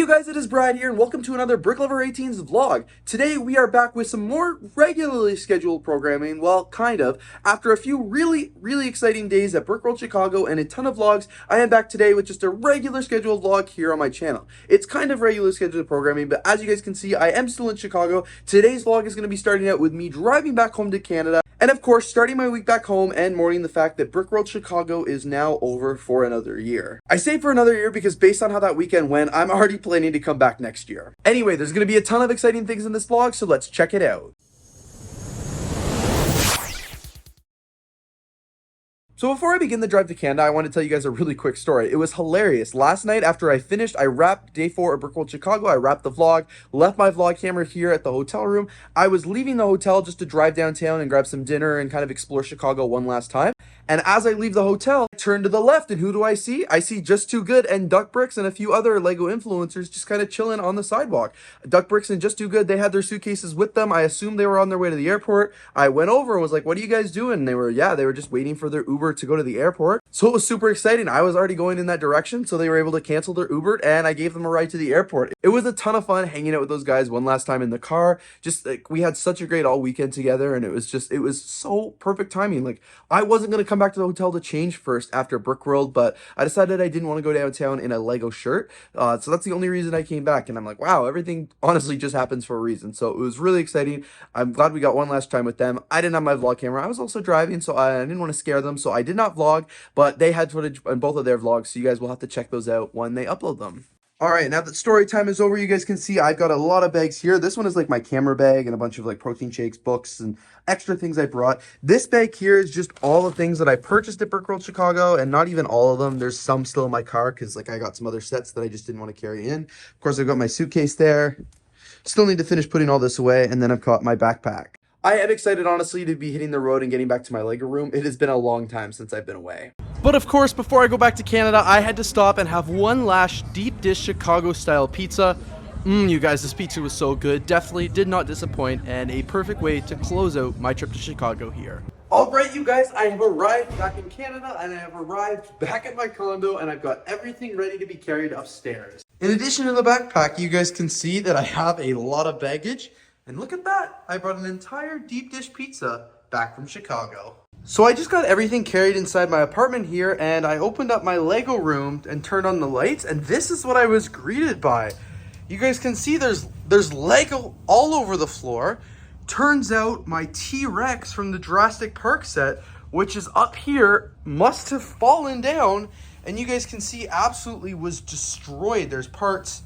you guys, it is Brad here, and welcome to another BrickWorld vlog. Today we are back with some more regularly scheduled programming, well, kind of. After a few really exciting days at BrickWorld Chicago and a ton of vlogs, I am back today with just a regular scheduled vlog here on my channel. It's kind of regularly scheduled programming, but as you guys can see, I am still in Chicago. Today's vlog is going to be starting out with me driving back home to Canada, and of course, starting my week back home and mourning the fact that BrickWorld Chicago is now over for another year. I say for another year because based on how that weekend went, I'm already planning to come back next year. Anyway, there's going to be a ton of exciting things in this vlog, so let's check it out. So before I begin the drive to Canada, I want to tell you guys a really quick story. It was hilarious. Last night after I finished, I wrapped day 4 of BrickWorld Chicago. I wrapped the vlog, left my vlog camera here at the hotel room. I was leaving the hotel just to drive downtown and grab some dinner and kind of explore Chicago one last time. And as I leave the hotel, I turn to the left, and who do I see? I see Just Too Good and Duck Bricks and a few other LEGO influencers just kind of chilling on the sidewalk. Duck Bricks and Just Too Good, they had their suitcases with them. I assumed they were on their way to the airport. I went over and was like, what are you guys doing? And they were just waiting for their Uber to go to the airport. So it was super exciting. I was already going in that direction, so they were able to cancel their Uber, and I gave them a ride to the airport. It was a ton of fun hanging out with those guys one last time in the car. Just like, we had such a great all weekend together, and it was so perfect timing. Like, I wasn't going to come back to the hotel to change first after BrickWorld, but I decided I didn't want to go downtown in a LEGO shirt. So that's the only reason I came back, and I'm like, wow, everything honestly just happens for a reason. So it was really exciting. I'm glad we got one last time with them. I didn't have my vlog camera. I was also driving, so I didn't want to scare them, so I did not vlog, but they had footage on both of their vlogs, so you guys will have to check those out when they upload them. Alright, now that story time is over, you guys can see I've got a lot of bags here. This one is like my camera bag and a bunch of like protein shakes, books, and extra things I brought. This bag here is just all the things that I purchased at BrickWorld Chicago, and not even all of them. There's some still in my car because like I got some other sets that I just didn't want to carry in. Of course, I've got my suitcase there. Still need to finish putting all this away, and then I've got my backpack. I am excited, honestly, to be hitting the road and getting back to my LEGO room. It has been a long time since I've been away. But of course, before I go back to Canada, I had to stop and have one last deep dish Chicago-style pizza. You guys, this pizza was so good. Definitely did not disappoint, and a perfect way to close out my trip to Chicago here. Alright, you guys, I have arrived back in Canada, and I have arrived back at my condo, and I've got everything ready to be carried upstairs. In addition to the backpack, you guys can see that I have a lot of baggage. And look at that, I brought an entire deep dish pizza back from Chicago. So I just got everything carried inside my apartment here, and I opened up my LEGO room and turned on the lights, and this is what I was greeted by. You guys can see there's LEGO all over the floor. Turns out my T-Rex from the Jurassic Park set, which is up here, must have fallen down, and you guys can see absolutely was destroyed. There's parts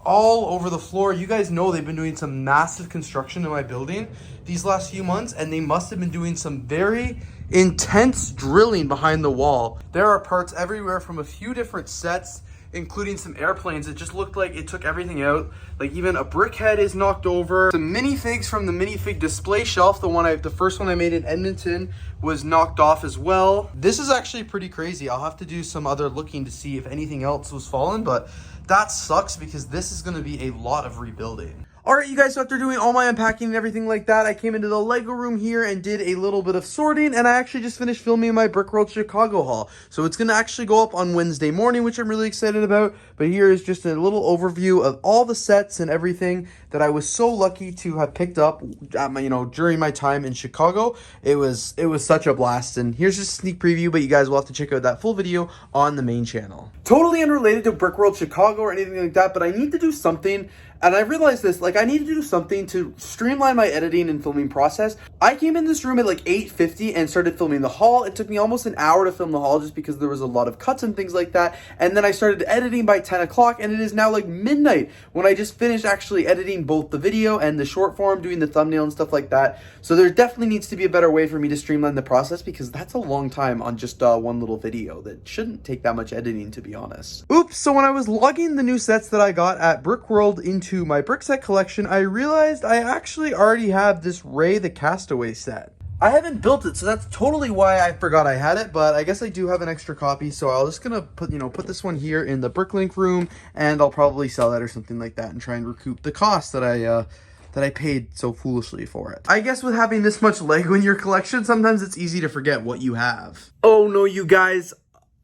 all over the floor. You guys know they've been doing some massive construction in my building these last few months, and they must have been doing some very intense drilling behind the wall. There are parts everywhere from a few different sets, including some airplanes. It just looked like it took everything out. Like even a brick head is knocked over. Some minifigs from the minifig display shelf, the first one I made in Edmonton, was knocked off as well. This is actually pretty crazy. I'll have to do some other looking to see if anything else was fallen, but that sucks because this is going to be a lot of rebuilding. Alright, you guys, so after doing all my unpacking and everything like that, I came into the LEGO room here and did a little bit of sorting, and I actually just finished filming my BrickWorld Chicago haul. So it's going to actually go up on Wednesday morning, which I'm really excited about, but here is just a little overview of all the sets and everything that I was so lucky to have picked up at my, during my time in Chicago. It was such a blast, and here's just a sneak preview, but you guys will have to check out that full video on the main channel. Totally unrelated to BrickWorld Chicago or anything like that, but I need to do something. And I realized this, like, I need to do something to streamline my editing and filming process. I came in this room at like 8:50 and started filming the haul. It took me almost an hour to film the haul just because there was a lot of cuts and things like that. And then I started editing by 10 o'clock, and it is now like midnight when I just finished actually editing both the video and the short form, doing the thumbnail and stuff like that. So there definitely needs to be a better way for me to streamline the process, because that's a long time on just one little video that shouldn't take that much editing, to be honest. Oops, so when I was logging the new sets that I got at BrickWorld into my brick set collection, I realized I actually already have this Ray the Castaway set. I haven't built it, so that's totally why I forgot I had it, but I guess I do have an extra copy, so I'll just gonna put this one here in the Bricklink room, and I'll probably sell that or something like that and try and recoup the cost that I paid so foolishly for it. I guess with having this much LEGO in your collection, sometimes it's easy to forget what you have. Oh no, you guys,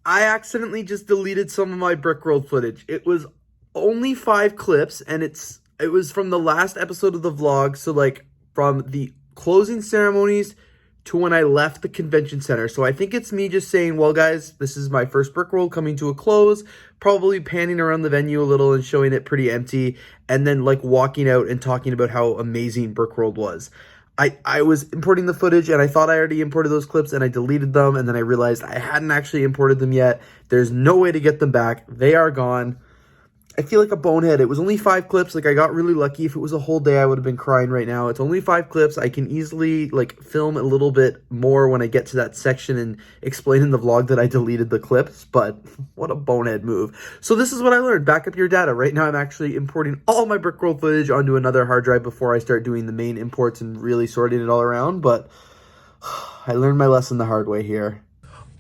I accidentally just deleted some of my BrickWorld footage. It was only 5 clips, and it was from the last episode of the vlog, so like from the closing ceremonies to when I left the convention center. So I think it's me just saying, well guys, this is my first BrickWorld coming to a close, probably panning around the venue a little and showing it pretty empty, and then like walking out and talking about how amazing BrickWorld was. I was importing the footage and I thought I already imported those clips and I deleted them, and then I realized I hadn't actually imported them yet. There's no way to get them back. They are gone. I feel like a bonehead. It was only 5 clips. Like, I got really lucky. If it was a whole day, I would have been crying right now. It's only 5 clips. I can easily, like, film a little bit more when I get to that section and explain in the vlog that I deleted the clips, but what a bonehead move. So this is what I learned. Back up your data. Right now, I'm actually importing all my BrickWorld footage onto another hard drive before I start doing the main imports and really sorting it all around, but I learned my lesson the hard way here.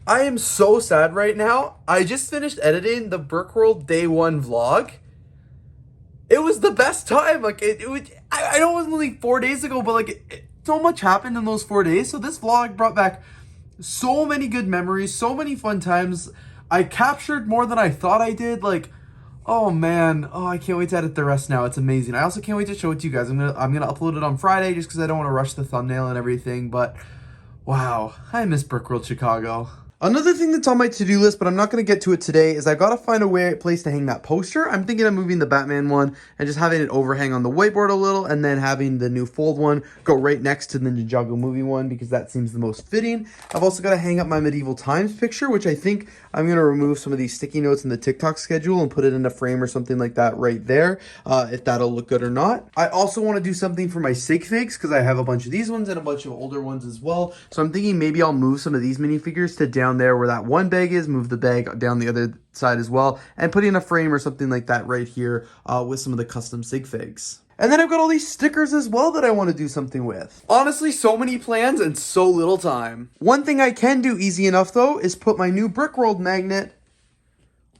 I am so sad right now. I just finished editing the BrickWorld Day 1 vlog. It was the best time. Like, I know it was only 4 days ago, but like, so much happened in those 4 days. So this vlog brought back so many good memories, so many fun times. I captured more than I thought I did. Like, oh man, oh, I can't wait to edit the rest now. It's amazing. I also can't wait to show it to you guys. I'm gonna upload it on Friday just because I don't want to rush the thumbnail and everything. But wow, I miss BrickWorld Chicago. Another thing that's on my to-do list, but I'm not going to get to it today, is I got to find a place to hang that poster. I'm thinking of moving the Batman one and just having it overhang on the whiteboard a little, and then having the new fold one go right next to the Ninjago movie one, because that seems the most fitting. I've also got to hang up my medieval times picture, which I think I'm going to remove some of these sticky notes in the TikTok schedule and put it in a frame or something like that right there, if that'll look good or not. I also want to do something for my sig figs, because I have a bunch of these ones and a bunch of older ones as well. So I'm thinking maybe I'll move some of these minifigures to down there where that one bag is, move the bag down the other side as well, and put in a frame or something like that right here with some of the custom sig figs. And then I've got all these stickers as well that I want to do something with. Honestly, so many plans and so little time. One thing I can do easy enough though is put my new BrickWorld magnet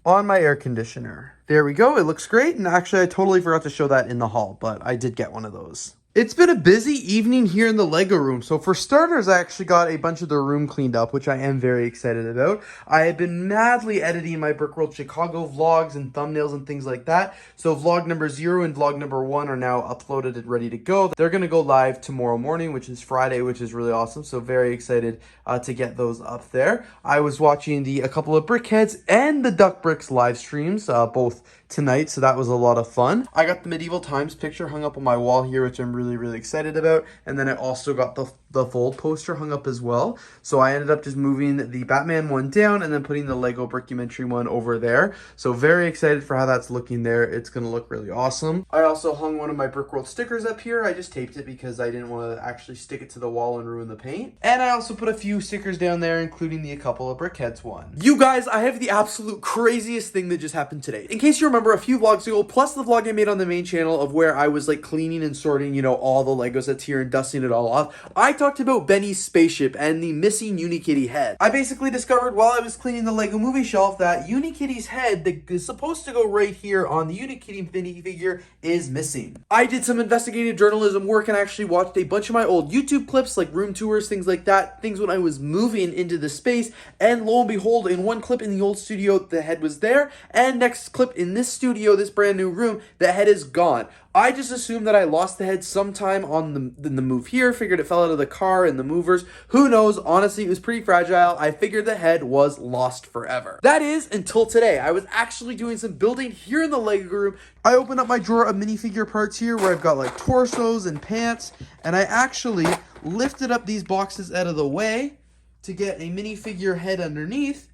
on my air conditioner. There we go. It looks great. And actually, I totally forgot to show that in the haul, but I did get one of those. It's been a busy evening here in the LEGO room. So for starters, I actually got a bunch of the room cleaned up, which I am very excited about. I have been madly editing my BrickWorld Chicago vlogs and thumbnails and things like that. So vlog number 0 and vlog number 1 are now uploaded and ready to go. They're going to go live tomorrow morning, which is Friday, which is really awesome. So very excited to get those up there. I was watching a couple of Brickheads and the Duck Bricks live streams, both tonight, so that was a lot of fun. I got the medieval times picture hung up on my wall here, which I'm really excited about, and then I also got the fold poster hung up as well. So I ended up just moving the Batman one down and then putting the Lego Brickumentary one over there. So very excited for how that's looking there. It's gonna look really awesome. I also hung one of my BrickWorld stickers up here. I just taped it because I didn't want to actually stick it to the wall and ruin the paint. And I also put a few stickers down there, including a couple of Brickheads ones. You guys, I have the absolute craziest thing that just happened today. In case you remember, a few vlogs ago, plus the vlog I made on the main channel of where I was like cleaning and sorting, you know, all the Lego sets here and dusting it all off, I talked about Benny's spaceship and the missing Unikitty head. I basically discovered while I was cleaning the Lego movie shelf that Unikitty's head that is supposed to go right here on the Unikitty minifigure is missing. I did some investigative journalism work and actually watched a bunch of my old YouTube clips, like room tours, things like that, things when I was moving into the space, and lo and behold, in one clip in the old studio, the head was there, and next clip in this studio, this brand new room, the head is gone. I just assumed that I lost the head sometime on the move here, figured it fell out of the car and the movers. Who knows? Honestly, it was pretty fragile. I figured the head was lost forever. That is until today. I was actually doing some building here in the Lego room. I opened up my drawer of minifigure parts here where I've got like torsos and pants, and I actually lifted up these boxes out of the way to get a minifigure head underneath.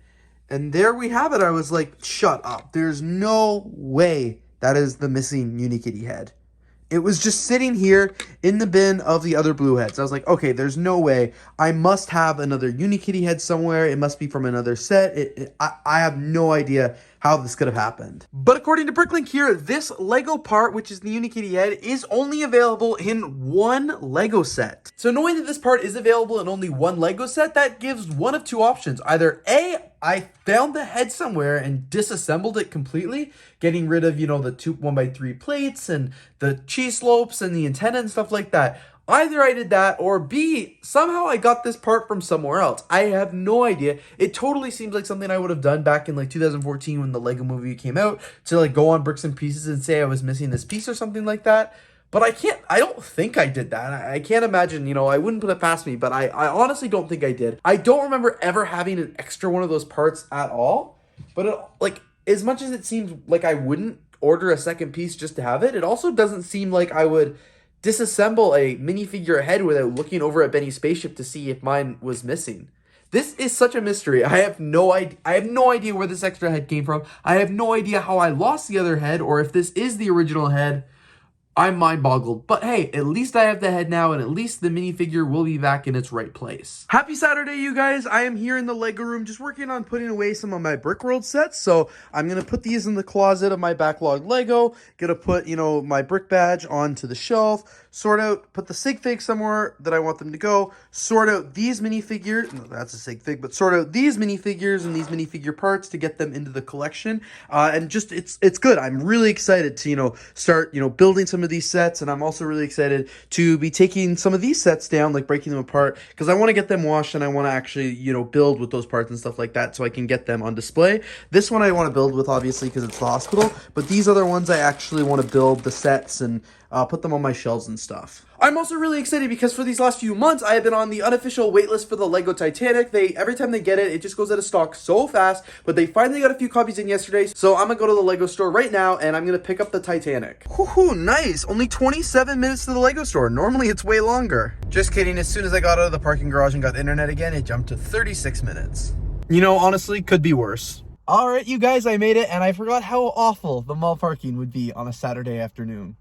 And there we have it. I was like, shut up. There's no way that is the missing Unikitty head. It was just sitting here in the bin of the other blue heads. I was like, okay, there's no way. I must have another Unikitty head somewhere. It must be from another set. I have no idea how this could have happened. But according to Bricklink here, this Lego part, which is the Unikitty head, is only available in one Lego set. So knowing that this part is available in only one Lego set, that gives one of two options. Either A, I found the head somewhere and disassembled it completely, getting rid of, you know, the two 1x3 plates and the cheese slopes and the antenna and stuff like that. Either I did that, or B, somehow I got this part from somewhere else. I have no idea. It totally seems like something I would have done back in like 2014 when the Lego movie came out, to like go on Bricks and Pieces and say I was missing this piece or something like that. But I don't think I did that. I can't imagine, I wouldn't put it past me, but I honestly don't think I did. I don't remember ever having an extra one of those parts at all. But as much as it seems like I wouldn't order a second piece just to have it, it also doesn't seem like I would disassemble a minifigure head without looking over at Benny's spaceship to see if mine was missing. This is such a mystery. I have no idea where this extra head came from. I have no idea how I lost the other head, or if this is the original head. I'm mind boggled, but hey, at least I have the head now, and at least the minifigure will be back in its right place. Happy Saturday, you guys. I am here in the Lego room just working on putting away some of my BrickWorld sets. So I'm going to put these in the closet of my backlog Lego, going to put, my brick badge onto the shelf, sort out, put the sig fig somewhere that I want them to go, sort out these minifigures, no, that's a sig fig, but sort out these minifigures and these minifigure parts to get them into the collection. And just, it's good. I'm really excited to, start, building some of these sets, and I'm also really excited to be taking some of these sets down, like breaking them apart, because I want to get them washed and I want to actually, build with those parts and stuff like that so I can get them on display. This one I want to build with, obviously, because it's the hospital, but these other ones I actually want to build the sets and put them on my shelves and stuff. I'm also really excited because for these last few months, I have been on the unofficial waitlist for the LEGO Titanic. Every time they get it, it just goes out of stock so fast, but they finally got a few copies in yesterday, so I'm gonna go to the LEGO store right now, and I'm gonna pick up the Titanic. Woohoo, nice! Only 27 minutes to the LEGO store. Normally, it's way longer. Just kidding, as soon as I got out of the parking garage and got the internet again, it jumped to 36 minutes. Honestly, could be worse. Alright, you guys, I made it, and I forgot how awful the mall parking would be on a Saturday afternoon.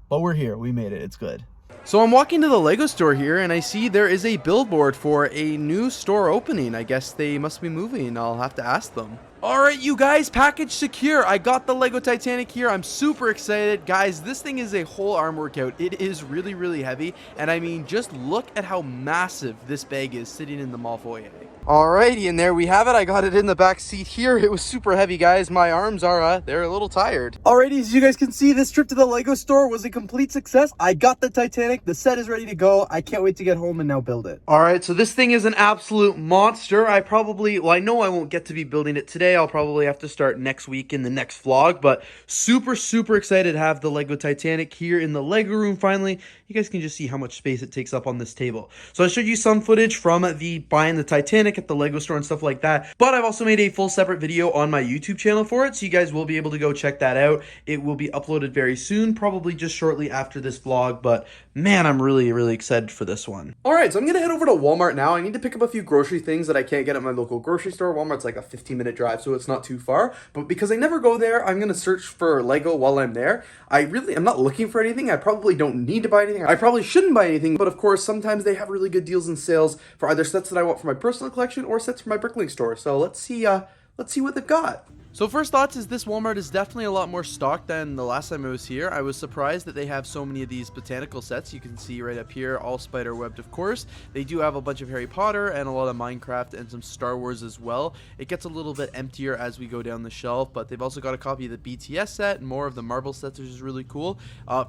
But we're here, we made it, it's good. So I'm walking to the LEGO store here, and I see there is a billboard for a new store opening. I guess they must be moving. I'll have to ask them. Alright, you guys, package secure. I got the LEGO Titanic here. I'm super excited. Guys, this thing is a whole arm workout. It is really, really heavy. And I mean, just look at how massive this bag is sitting in the mall foyer. Alrighty, and there we have it. I got it in the back seat here. It was super heavy, guys. My arms are, they're a little tired. Alrighty, as you guys can see, this trip to the LEGO store was a complete success. I got the Titanic. The set is ready to go. I can't wait to get home and now build it. Alright, so this thing is an absolute monster. I know I won't get to be building it today. I'll probably have to start next week in the next vlog, but super, super excited to have the LEGO Titanic here in the LEGO room finally. You guys can just see how much space it takes up on this table. So I showed you some footage from the buying the Titanic at the LEGO store and stuff like that, but I've also made a full separate video on my YouTube channel for it, so you guys will be able to go check that out. It will be uploaded very soon, probably just shortly after this vlog, but man, I'm really, really excited for this one. Alright, so I'm gonna head over to Walmart now. I need to pick up a few grocery things that I can't get at my local grocery store. Walmart's like a 15-minute drive, so it's not too far, but because I never go there, I'm gonna search for LEGO while I'm there. I'm not looking for anything. I probably don't need to buy anything. I probably shouldn't buy anything, but of course, sometimes they have really good deals and sales for either sets that I want for my personal collection or sets for my Bricklink store. So let's see what they've got. So first thoughts is this Walmart is definitely a lot more stocked than the last time I was here. I was surprised that they have so many of these botanical sets. You can see right up here, all spider webbed, of course. They do have a bunch of Harry Potter and a lot of Minecraft and some Star Wars as well. It gets a little bit emptier as we go down the shelf, but they've also got a copy of the BTS set and more of the Marvel sets, which is really cool.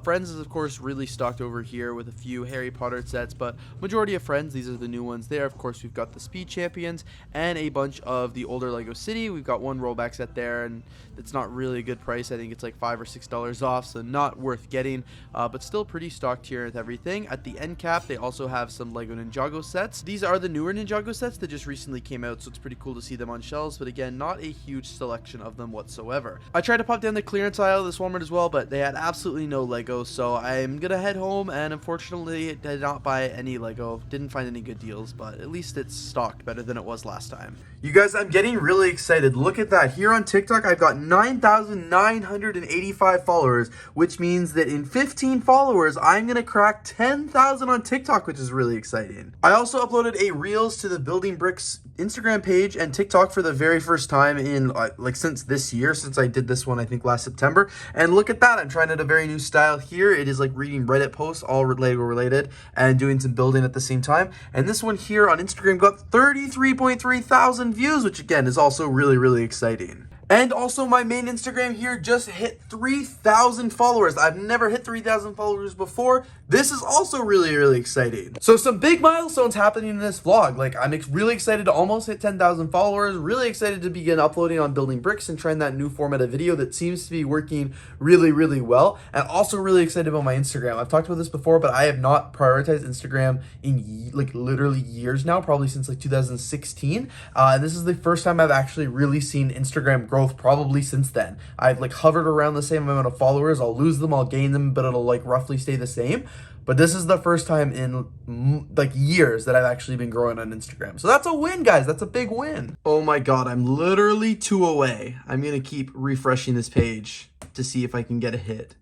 Friends is of course really stocked over here with a few Harry Potter sets, but majority of Friends, these are the new ones there. Of course, we've got the Speed Champions and a bunch of the older Lego City. We've got one rollback set there, and it's not really a good price. I think it's like $5 or $6 off, so not worth getting, but still pretty stocked here with everything. At the end cap, they also have some Lego Ninjago sets. These are the newer Ninjago sets that just recently came out, so it's pretty cool to see them on shelves, but again, not a huge selection of them whatsoever. I tried to pop down the clearance aisle of this Walmart as well, but they had absolutely no Lego, so I'm gonna head home, and unfortunately did not buy any Lego. Didn't find any good deals, but at least it's stocked better than it was last time. You guys, I'm getting really excited. Look at that. Here on TikTok, I've got 9,985 followers, which means that in 15 followers, I'm gonna crack 10,000 on TikTok, which is really exciting. I also uploaded a Reels to the Building Bricks Instagram page and TikTok for the very first time in since this year, since I did this one, I think last September. And look at that, I'm trying out a very new style here. It is like reading Reddit posts, all Lego related, and doing some building at the same time. And this one here on Instagram got 33.3 thousand views, which again is also really, really exciting. And also my main Instagram here just hit 3,000 followers. I've never hit 3,000 followers before. This is also really, really exciting. So some big milestones happening in this vlog. Like I'm really excited to almost hit 10,000 followers. Really excited to begin uploading on building bricks and trying that new format of video that seems to be working really, really well. And also really excited about my Instagram. I've talked about this before, but I have not prioritized Instagram in like literally years now, probably since like 2016. And this is the first time I've actually really seen Instagram growth probably since then. I've like hovered around the same amount of followers. I'll lose them, I'll gain them, but it'll like roughly stay the same. But this is the first time in like years that I've actually been growing on Instagram. So that's a win, guys. That's a big win. Oh my God, I'm literally 2 away. I'm gonna keep refreshing this page to see if I can get a hit.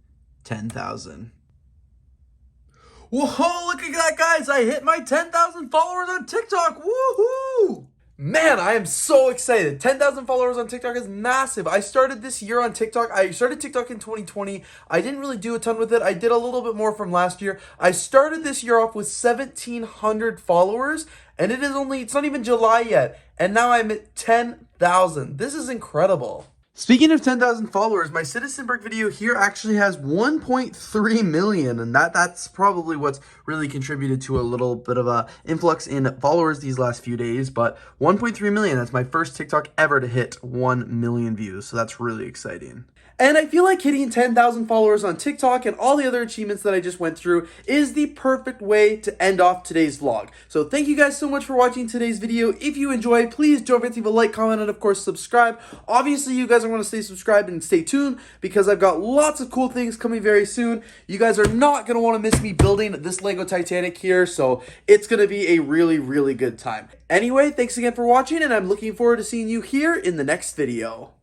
10,000. Whoa, look at that, guys. I hit my 10,000 followers on TikTok. Woohoo! Man, I am so excited. 10,000 followers on TikTok is massive. I started this year on TikTok. I started TikTok in 2020. I didn't really do a ton with it. I did a little bit more from last year. I started this year off with 1,700 followers, and it's not even July yet. And now I'm at 10,000. This is incredible. Speaking of 10,000 followers, my Citizen Brick video here actually has 1.3 million, and that's probably what's really contributed to a little bit of a influx in followers these last few days, but 1.3 million, that's my first TikTok ever to hit 1 million views, so that's really exciting. And I feel like hitting 10,000 followers on TikTok and all the other achievements that I just went through is the perfect way to end off today's vlog. So thank you guys so much for watching today's video. If you enjoyed, please don't forget to leave a like, comment, and of course subscribe. Obviously, you guys are going to stay subscribed and stay tuned because I've got lots of cool things coming very soon. You guys are not going to want to miss me building this LEGO Titanic here, so it's going to be a really, really good time. Anyway, thanks again for watching, and I'm looking forward to seeing you here in the next video.